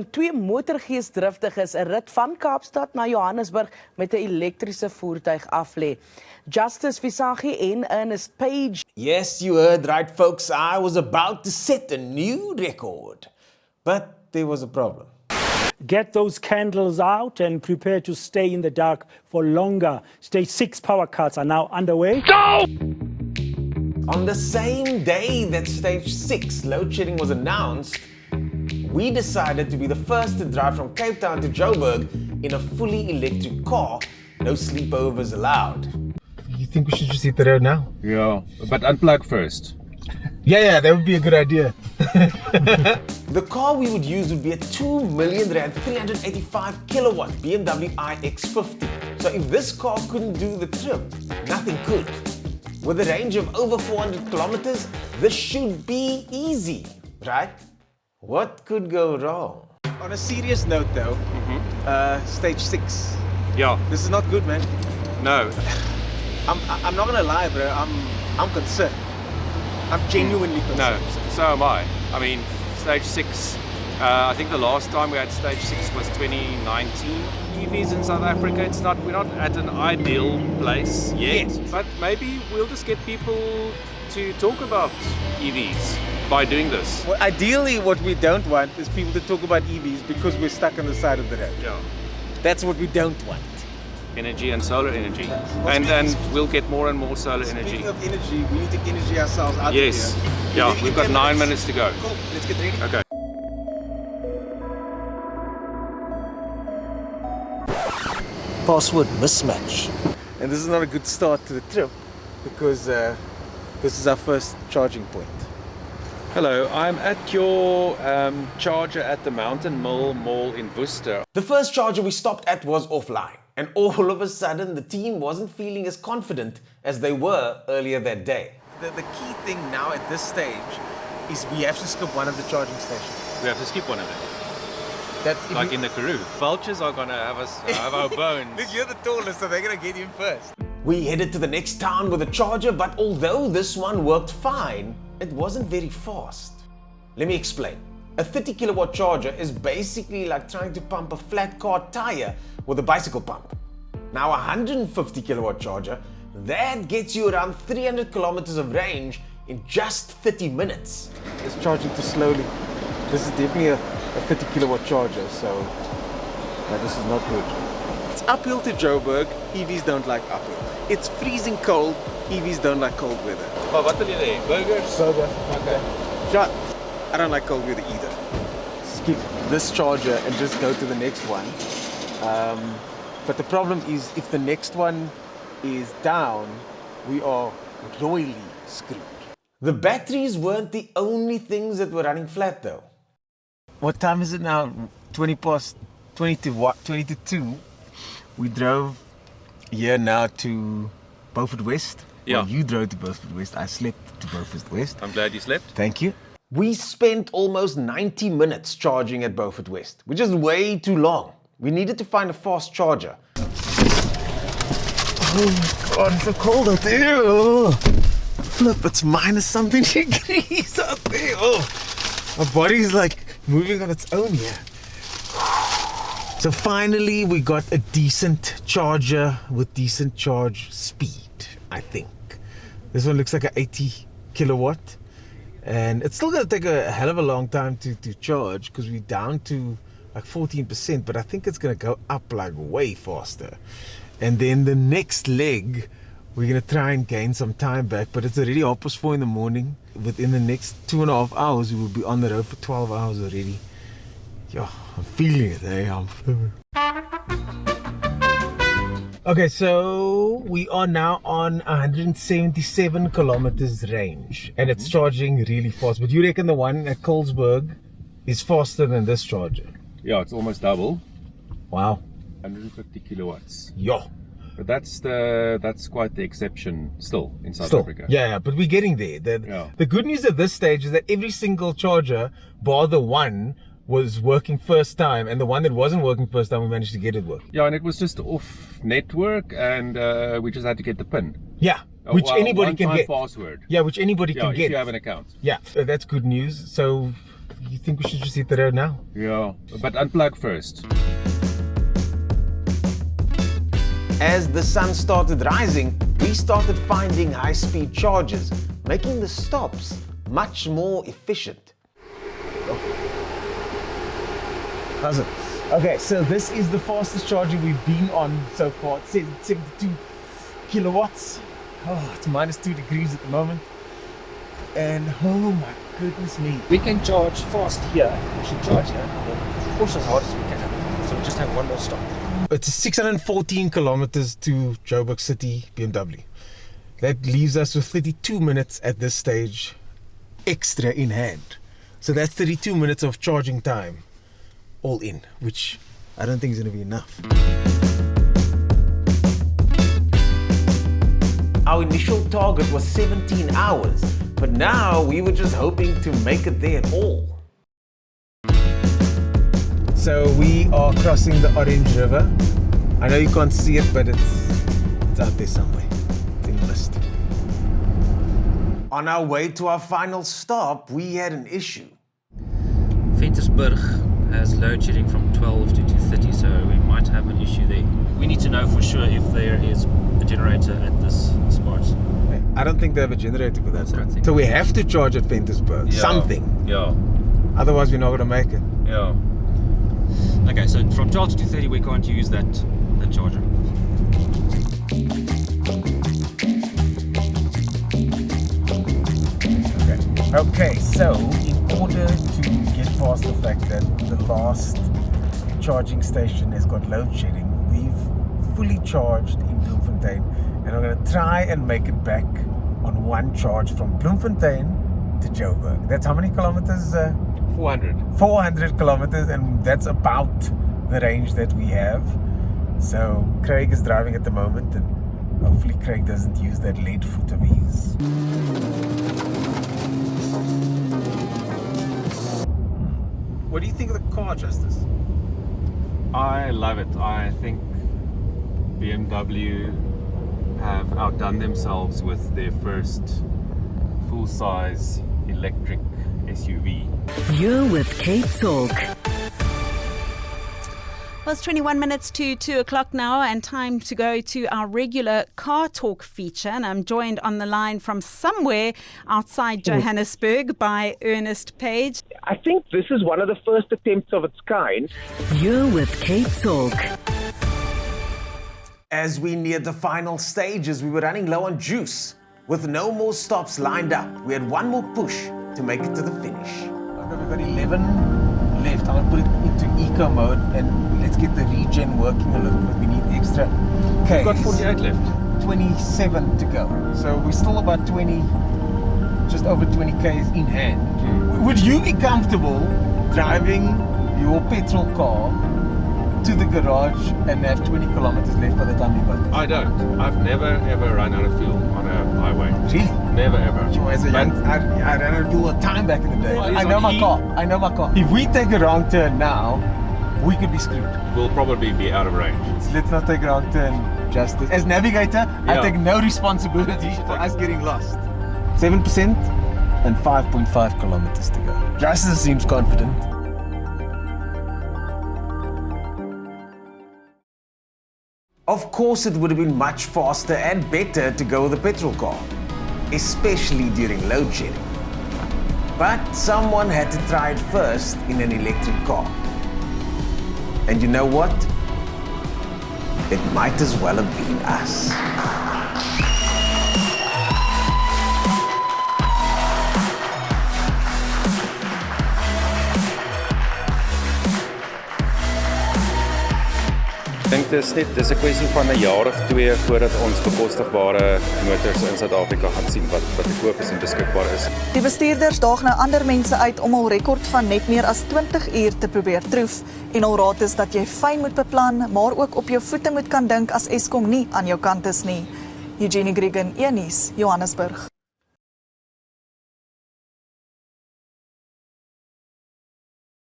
Twee motorgeesdriftiges 'n rit van Kaapstad na Johannesburg met 'n elektriese voertuig aflê. Justus Visagie en Ernest Page. Yes, you heard right, folks. I was about to set a new record. But there was a problem. Get those candles out and prepare to stay in the dark for longer. Stage 6 power cuts are now underway. On the same day that Stage 6 load shedding was announced, we decided to be the first to drive from Cape Town to Joburg in a fully electric car. No sleepovers allowed. You think we should just hit the road now? Yeah, but unplug first. Yeah, that would be a good idea. The car we would use would be a 2 million rand 385 kilowatt BMW iX50. So if this car couldn't do the trip, nothing could. With a range of over 400 kilometers, this should be easy, right? What could go wrong? On a serious note though, Stage 6. Yeah, This is not good, man. no. I'm not gonna lie, bro. I'm concerned. I'm genuinely No, concerned. so am I. I mean, stage 6, I think the last time we had stage 6 was 2019. EVs in South Africa, we're not at an ideal place yet. But maybe we'll just get people to talk about EVs by doing this. Well, ideally, what we don't want is people to talk about EVs because we're stuck on the side of the road. Yeah. That's what we don't want. Energy and solar energy. And we'll get more and more solar energy. Speaking of energy, we need to energy ourselves out Yes. of here. Yeah, Leaving in we've got 10 9 minutes to go. Cool, let's get ready. Okay. Password mismatch. And this is not a good start to the trip because this is our first charging point. Hello, I'm at your charger at the Mountain Mill Mall in Worcester. The first charger we stopped at was offline, and all of a sudden the team wasn't feeling as confident as they were earlier that day. The key thing now at this stage is we have to skip one of the charging stations. We have to skip one of them. That's if Like we- in the Karoo. Vultures are gonna have us have our bones. Look, you're the tallest, so they're gonna get in first. We headed to the next town with a charger, but although this one worked fine, it wasn't very fast. Let me explain. A 30 kilowatt charger is basically like trying to pump a flat car tire with a bicycle pump. Now a 150 kilowatt charger, that gets you around 300 kilometers of range in just 30 minutes. It's charging too slowly. This is definitely a 30 kilowatt charger, so this is not good. It's uphill to Joburg. EVs don't like uphill. It's freezing cold. EVs don't like cold weather. Oh, what will you do? Burgers? Burger. Okay. Shot. I don't like cold weather either. Skip this charger and just go to the next one. But the problem is if the next one is down, we are royally screwed. The batteries weren't the only things that were running flat though. What time is it now? 20 to 2. We drove here now to Beaufort West. Yeah. Well, you drove to Beaufort West. I slept to Beaufort West. I'm glad you slept. Thank you. We spent almost 90 minutes charging at Beaufort West, which is way too long. We needed to find a fast charger. Oh my God, it's so cold out there. Oh. Flip, it's minus something degrees out there. Oh. My body's like moving on its own here. So finally we got a decent charger with decent charge speed, I think. This one looks like an 80 kilowatt. And it's still gonna take a hell of a long time to charge because we're down to like 14%, but I think it's gonna go up like way faster. And then the next leg, we're gonna try and gain some time back, but it's already 4:30 in the morning. Within the next 2.5 hours, we will be on the road for 12 hours already. Yeah, I'm feeling it, eh? I'm feeling it. Okay, so we are now on 177 kilometers range, and it's charging really fast. But you reckon the one at Colesberg is faster than this charger? Yeah, it's almost double. Wow. 150 kilowatts. Yeah. But that's quite the exception still in South Still, Africa. yeah, but we're getting there. The good news at this stage is that every single charger, bar the one, was working first time, and the one that wasn't working first time, we managed to get it working. Yeah, and it was just off network, and we just had to get the PIN. Yeah, which anybody can one-time get. password. Yeah, which anybody Yeah, can if get. you have an account. Yeah, that's good news. So You think we should just hit the road now? Yeah, but unplug first. As the sun started rising, we started finding high-speed chargers, making the stops much more efficient. How's it? Okay, so this is the fastest charger we've been on so far. It says 72 kilowatts. Oh, it's minus 2 degrees at the moment. And oh my goodness me. We can charge fast here. We should charge here and then push as hard as we can. So we just have one more stop. It's 614 kilometers to Joburg City, BMW. That leaves us with 32 minutes at this stage, extra in hand. So that's 32 minutes of charging time, all in, which I don't think is going to be enough. Our initial target was 17 hours, but now we were just hoping to make it there at all. So we are crossing the Orange River. I know you can't see it, but it's out there somewhere. It's in the mist. On our way to our final stop, we had an issue. Petrol has load shedding from 12 to 2:30, so we might have an issue there. We need to know for sure if there is a generator at this spot. I don't think they have a generator for that. I don't think So we have to charge at Ventersburg. Yeah. Something. Yeah, Otherwise we're not going to make it. yeah. Okay, so from 12 to 2:30 we can't use that charger. Okay, so in order to get past the fact that the last charging station has got load shedding, we've fully charged in Bloemfontein and we're going to try and make it back on one charge from Bloemfontein to Joburg. That's how many kilometers? 400. 400 kilometers, and that's about the range that we have. So Craig is driving at the moment, and hopefully Craig doesn't use that lead foot of his. What do you think of the car, Justus? I love it. I think BMW have outdone themselves with their first full-size electric SUV. You're with Cape Talk. Well, it's 21 minutes to 2 o'clock now, and time to go to our regular Car Talk feature. And I'm joined on the line from somewhere outside Johannesburg by Ernest Page. I think this is one of the first attempts of its kind. You're with Cape Talk. As we neared the final stages, we were running low on juice. With no more stops lined up, we had one more push to make it to the finish. Okay, we've got 11 left. I'm going to put it into eco mode and let's get the regen working a little bit. We need extra Ks. We've got 48 left. 27 to go. So we're still about 20, just over 20 Ks in hand. Would you be comfortable driving your petrol car to the garage and have 20 kilometers left by the time you got there? I don't. I've never ever run out of fuel on a highway. Really? Never ever. As a young, I ran out of fuel a time back in the day. Well, I know on my E. car. I know my car. If we take a wrong turn now, we could be screwed. We'll probably be out of range. So let's not take a wrong turn, Justus. As navigator, I take no responsibility for us getting lost. 7% and 5.5 kilometers to go. Justus seems confident. Of course, it would have been much faster and better to go with a petrol car, especially during load shedding. But someone had to try it first in an electric car. And you know what? It might as well have been us. Ek dink dis 'n kwessie van 'n jaar of 2 voordat ons bekostigbare motors in Suid-Afrika gaan sien wat te koop is en beskikbaar is. Die bestuurders daag nou ander mense uit om hul rekord van net meer as 20 uur te probeer troef en hul raad is dat jy fyn moet beplan, maar ook op jou voete moet kan dink as Eskom nie aan jou kant is nie. Eugenie Griegen, Johannesburg.